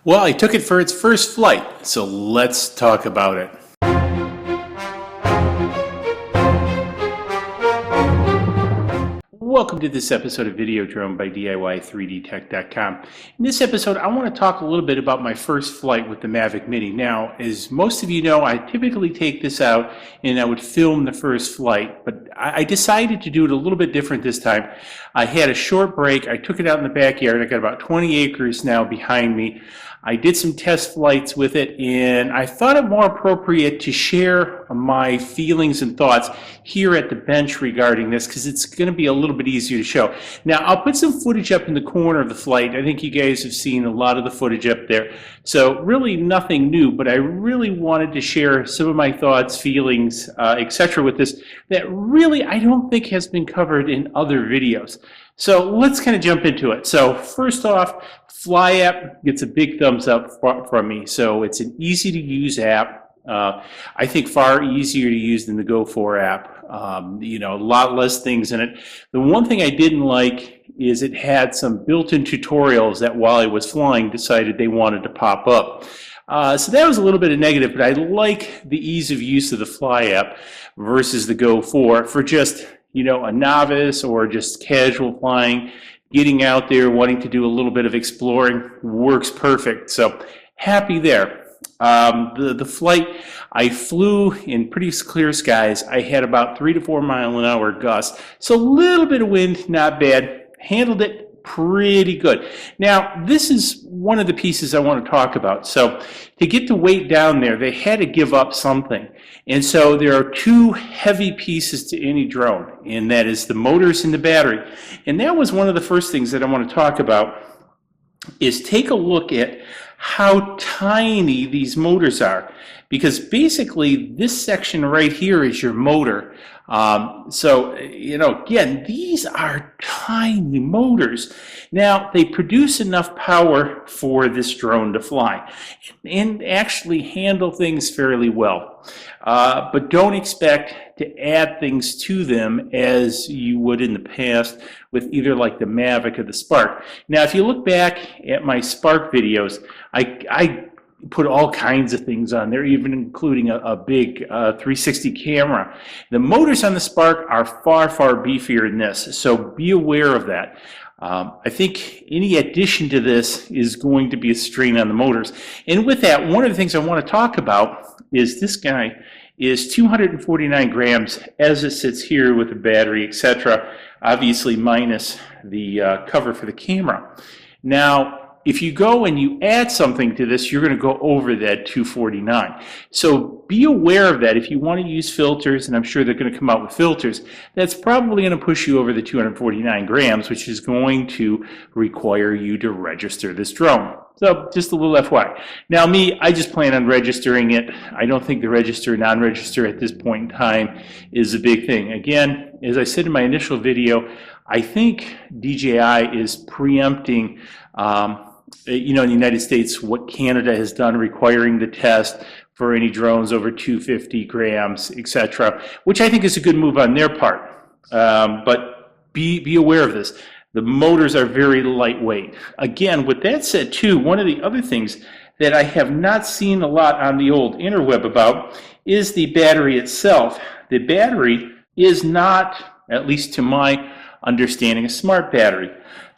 Well, I took it for its first flight, so let's talk about it. Welcome to this episode of Video Drone by DIY3DTech.com. In this episode, I want to talk a little bit about my first flight with the Mavic Mini. Now, as most of you know, I typically take this out and I would film the first flight, but I decided to do it a little bit different this time. I had a short break. I took it out in the backyard. I got about 20 acres now behind me. I did some test flights with it, and I thought it more appropriate to share my feelings and thoughts here at the bench regarding this, because it's going to be a little bit easier to show. Now, I'll put some footage up in the corner of the flight. I think you guys have seen a lot of the footage up there. So really nothing new, but I really wanted to share some of my thoughts, feelings, etc. with this that really I don't think has been covered in other videos. So let's kind of jump into it. So first off, Fly app gets a big thumbs up from me. So it's an easy to use app. I think far easier to use than the Go4 app. A lot less things in it. The one thing I didn't like is it had some built-in tutorials that while I was flying decided they wanted to pop up. So that was a little bit of negative, but I like the ease of use of the Fly app versus the Go4 for just a novice or just casual flying. Getting out there, wanting to do a little bit of exploring works perfect. So happy there. The flight, I flew in pretty clear skies. I had about 3 to 4 mile an hour gusts. So a little bit of wind, not bad. Handled it pretty good. Now, this is one of the pieces I want to talk about. So to get the weight down there, they had to give up something. And so there are two heavy pieces to any drone, and that is the motors and the battery. And that was one of the first things that I want to talk about, is take a look at how tiny these motors are. Because basically this section right here is your motor. Again, these are tiny motors. Now, they produce enough power for this drone to fly and actually handle things fairly well. But don't expect to add things to them as you would in the past with either like the Mavic or the Spark. Now, if you look back at my Spark videos, I put all kinds of things on there, even including a big 360 camera. The motors on the Spark are far, far beefier than this, so be aware of that. I think any addition to this is going to be a strain on the motors. And with that, one of the things I want to talk about is this guy is 249 grams as it sits here with the battery, etc., obviously minus the cover for the camera. Now, if you go and you add something to this, you're going to go over that 249. So be aware of that. If you want to use filters, and I'm sure they're going to come out with filters, that's probably going to push you over the 249 grams, which is going to require you to register this drone. So just a little FYI. Now me, I just plan on registering it. I don't think the register, non-register at this point in time is a big thing. Again, as I said in my initial video, I think DJI is preempting in the United States, what Canada has done, requiring the test for any drones over 250 grams, etc., which I think is a good move on their part. But be aware of this. The motors are very lightweight. Again, with that said, too, one of the other things that I have not seen a lot on the old interweb about is the battery itself. The battery is not, at least to my understanding, a smart battery.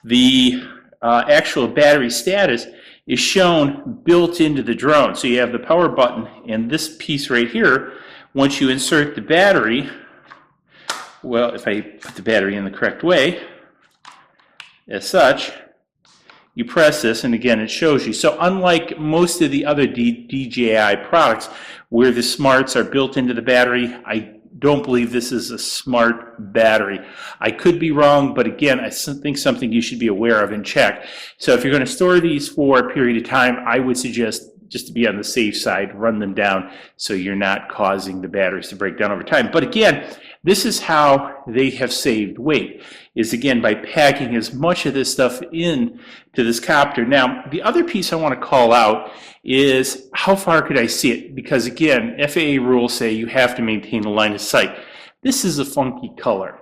The actual battery status is shown built into the drone. So you have the power button and this piece right here. Once you insert the battery, well, if I put the battery in the correct way, as such, you press this and again it shows you. So unlike most of the other DJI products where the smarts are built into the battery, I don't believe this is a smart battery. I could be wrong, but again, I think something you should be aware of and check. So if you're going to store these for a period of time, I would suggest, just to be on the safe side, run them down so you're not causing the batteries to break down over time. But again, this is how they have saved weight, is again by packing as much of this stuff in to this copter. Now, the other piece I want to call out is how far could I see it? Because again, FAA rules say you have to maintain a line of sight. This is a funky color.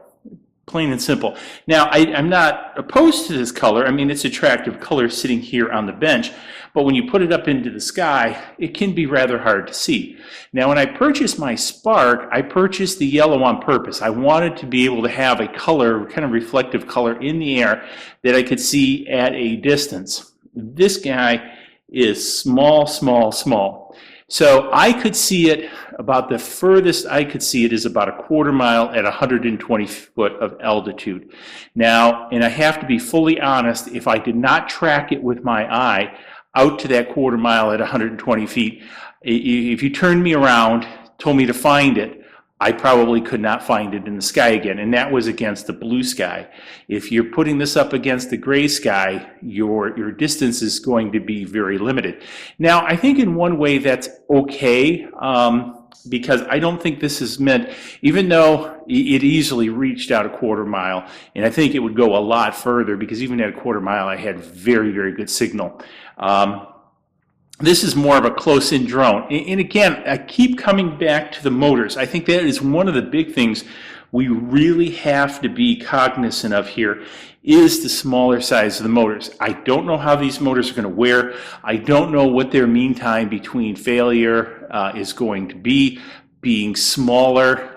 plain and simple. Now, I'm not opposed to this color. I mean, it's attractive color sitting here on the bench, but when you put it up into the sky, it can be rather hard to see. Now, when I purchased my Spark, I purchased the yellow on purpose. I wanted to be able to have a color, kind of reflective color in the air that I could see at a distance. This guy is small, small, small. So I could see it, about the furthest I could see it is about a 1/4 mile at 120 foot of altitude. Now, and I have to be fully honest, if I did not track it with my eye out to that 1/4 mile at 120 feet, if you turned me around, told me to find it, I probably could not find it in the sky again, and that was against the blue sky. If you're putting this up against the gray sky, your distance is going to be very limited. Now, I think in one way that's okay, because I don't think this is meant, even though it easily reached out a 1/4 mile, and I think it would go a lot further, because even at a 1/4 mile, I had very, very good signal. This is more of a close-in drone. And again, I keep coming back to the motors. I think that is one of the big things we really have to be cognizant of here, is the smaller size of the motors. I don't know how these motors are going to wear. I don't know what their mean time between failure is going to be, being smaller.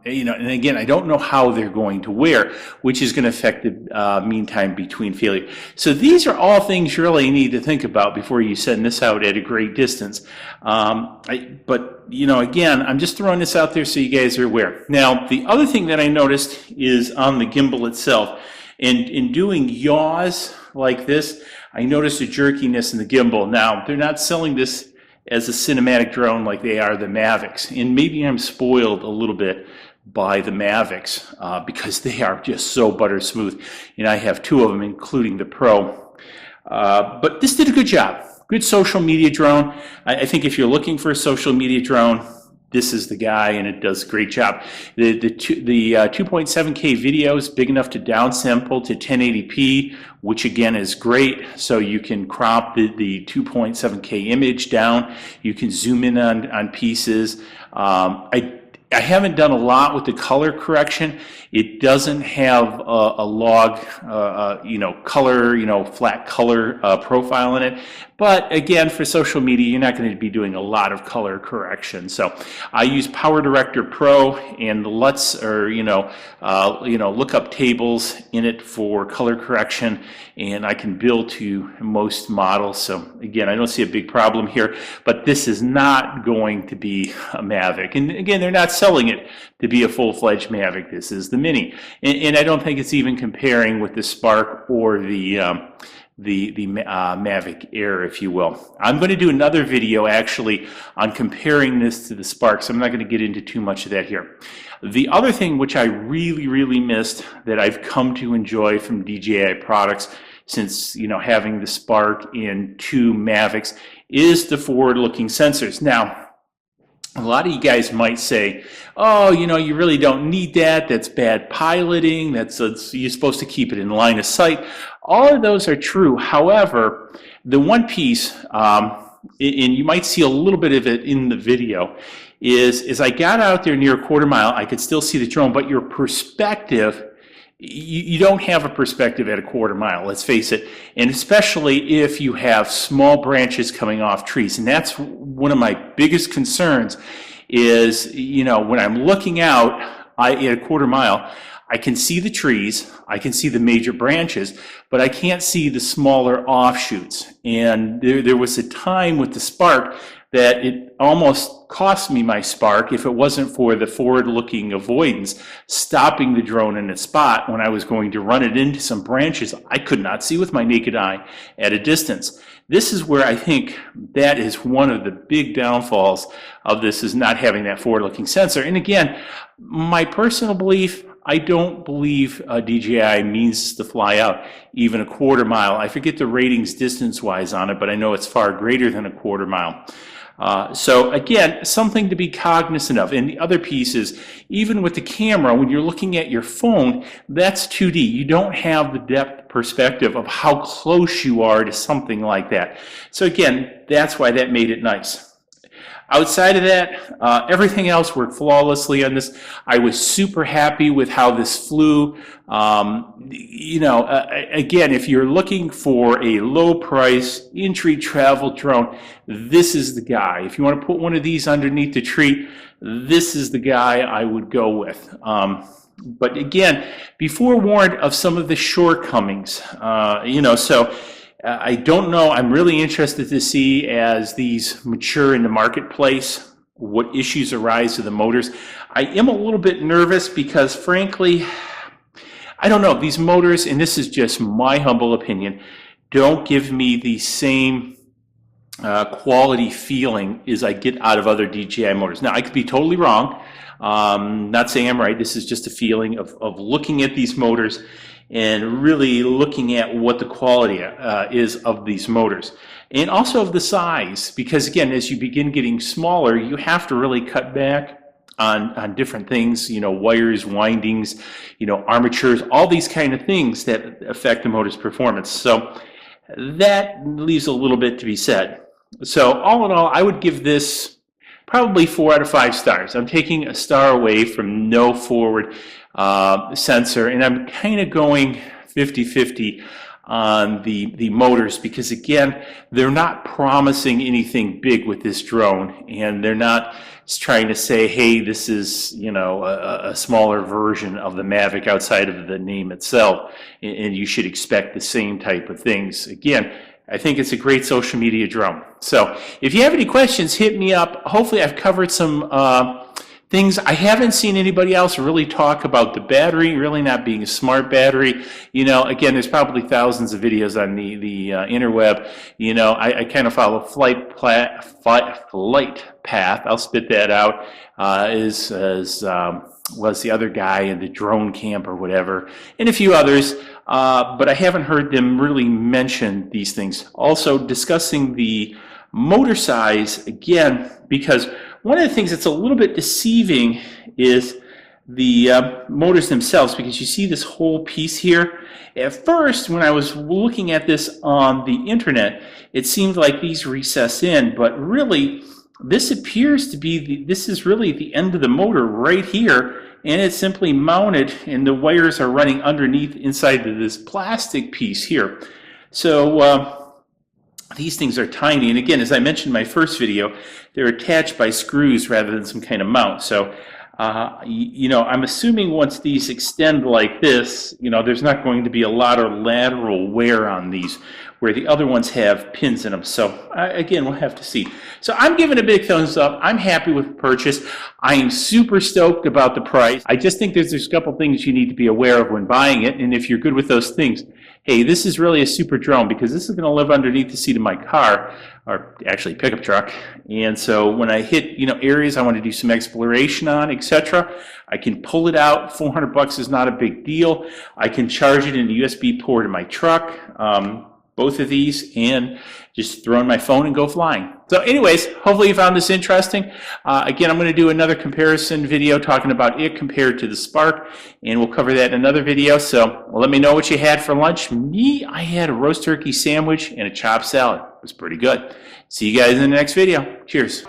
You know, and again, I don't know how they're going to wear, which is going to affect the mean time between failure. So these are all things you really need to think about before you send this out at a great distance. But, you know, again, I'm just throwing this out there so you guys are aware. Now, the other thing that I noticed is on the gimbal itself. In doing yaws like this, I noticed a jerkiness in the gimbal. Now, they're not selling this as a cinematic drone like they are the Mavics. And maybe I'm spoiled a little bit by the Mavics because they are just so butter smooth. And I have 2 of them, including the Pro. But this did a good job. Good social media drone. I think if you're looking for a social media drone, this is the guy, and it does a great job. The 2.7K video is big enough to downsample to 1080p, which again is great. So you can crop the 2.7K image down. You can zoom in on pieces. I haven't done a lot with the color correction. It doesn't have a log, you know, color, you know, flat color profile in it. But again, for social media, you're not going to be doing a lot of color correction. So I use Power Director Pro, and the LUTs are, you know, lookup tables in it for color correction, and I can build to most models. So again, I don't see a big problem here, but this is not going to be a Mavic. And again, they're not selling it to be a full-fledged Mavic. This is the Mini, and I don't think it's even comparing with the Spark or the Mavic Air, if you will. I'm going to do another video actually on comparing this to the Spark, so I'm not going to get into too much of that here. The other thing which I really, really missed that I've come to enjoy from DJI products since, you know, having the Spark and 2 Mavics is the forward-looking sensors. Now, a lot of you guys might say, oh, you know, you really don't need that. That's bad piloting. You're supposed to keep it in line of sight. All of those are true. However, the one piece, and you might see a little bit of it in the video, is I got out there near a 1/4 mile, I could still see the drone, but your perspective, you don't have a perspective at a 1/4 mile, let's face it, and especially if you have small branches coming off trees. And that's one of my biggest concerns is, you know, when I'm looking out at a 1/4 mile, I can see the trees, I can see the major branches, but I can't see the smaller offshoots. And there was a time with the Spark that it almost cost me my Spark if it wasn't for the forward-looking avoidance, stopping the drone in its spot when I was going to run it into some branches I could not see with my naked eye at a distance. This is where I think that is one of the big downfalls of this, is not having that forward-looking sensor. And again, my personal belief, I don't believe DJI means to fly out even a 1/4 mile. I forget the ratings distance-wise on it, but I know it's far greater than a 1/4 mile. So again, something to be cognizant of. And the other piece is, even with the camera, when you're looking at your phone, that's 2D. You don't have the depth perspective of how close you are to something like that. So again, that's why that made it nice. Outside of that, everything else worked flawlessly on this. I was super happy with how this flew. Again, if you're looking for a low price entry travel drone, this is the guy. If you want to put one of these underneath the tree, this is the guy I would go with. But again, be forewarned of some of the shortcomings. I don't know. I'm really interested to see as these mature in the marketplace what issues arise to the motors. I am a little bit nervous because, frankly, I don't know. These motors, and this is just my humble opinion, don't give me the same quality feeling as I get out of other DJI motors. Now, I could be totally wrong. Not saying I'm right. This is just a feeling of looking at these motors and really looking at what the quality is of these motors. And also of the size, because again, as you begin getting smaller, you have to really cut back on different things, wires, windings, armatures, all these kind of things that affect the motor's performance. So that leaves a little bit to be said. So all in all, I would give this probably 4 out of 5 stars. I'm taking a star away from no forward sensor, and I'm kind of going 50-50 on the motors because, again, they're not promising anything big with this drone, and they're not trying to say, hey, this is a smaller version of the Mavic outside of the name itself, and you should expect the same type of things. Again, I think it's a great social media drone. So if you have any questions, hit me up. Hopefully I've covered some things. I haven't seen anybody else really talk about the battery really not being a smart battery. Again, there's probably thousands of videos on the interweb. I kind of follow flight path. I'll spit that out. Was the other guy in the drone camp or whatever, and a few others. But I haven't heard them really mention these things. Also discussing the motor size again, because one of the things that's a little bit deceiving is the motors themselves, because you see this whole piece here. At first, when I was looking at this on the internet, it seemed like these recess in, but really this appears to be this is really the end of the motor right here, and it's simply mounted and the wires are running underneath inside of this plastic piece here. So these things are tiny, and again, as I mentioned in my first video, they're attached by screws rather than some kind of mount. So I'm assuming once these extend like this, there's not going to be a lot of lateral wear on these, where the other ones have pins in them. So again, we'll have to see. So I'm giving a big thumbs up. I'm happy with the purchase. I am super stoked about the price. I just think there's a couple things you need to be aware of when buying it, and if you're good with those things, hey, this is really a super drone, because this is going to live underneath the seat of my car, or actually pickup truck. And so when I hit areas I want to do some exploration on, etc., I can pull it out. $400 is not a big deal. I can charge it in a USB port in my truck, both of these, and just throw in my phone and go flying. So anyways, hopefully you found this interesting. Again, I'm going to do another comparison video talking about it compared to the Spark, and we'll cover that in another video. So let me know what you had for lunch. I had a roast turkey sandwich and a chopped salad. It was pretty good. See you guys in the next video. Cheers.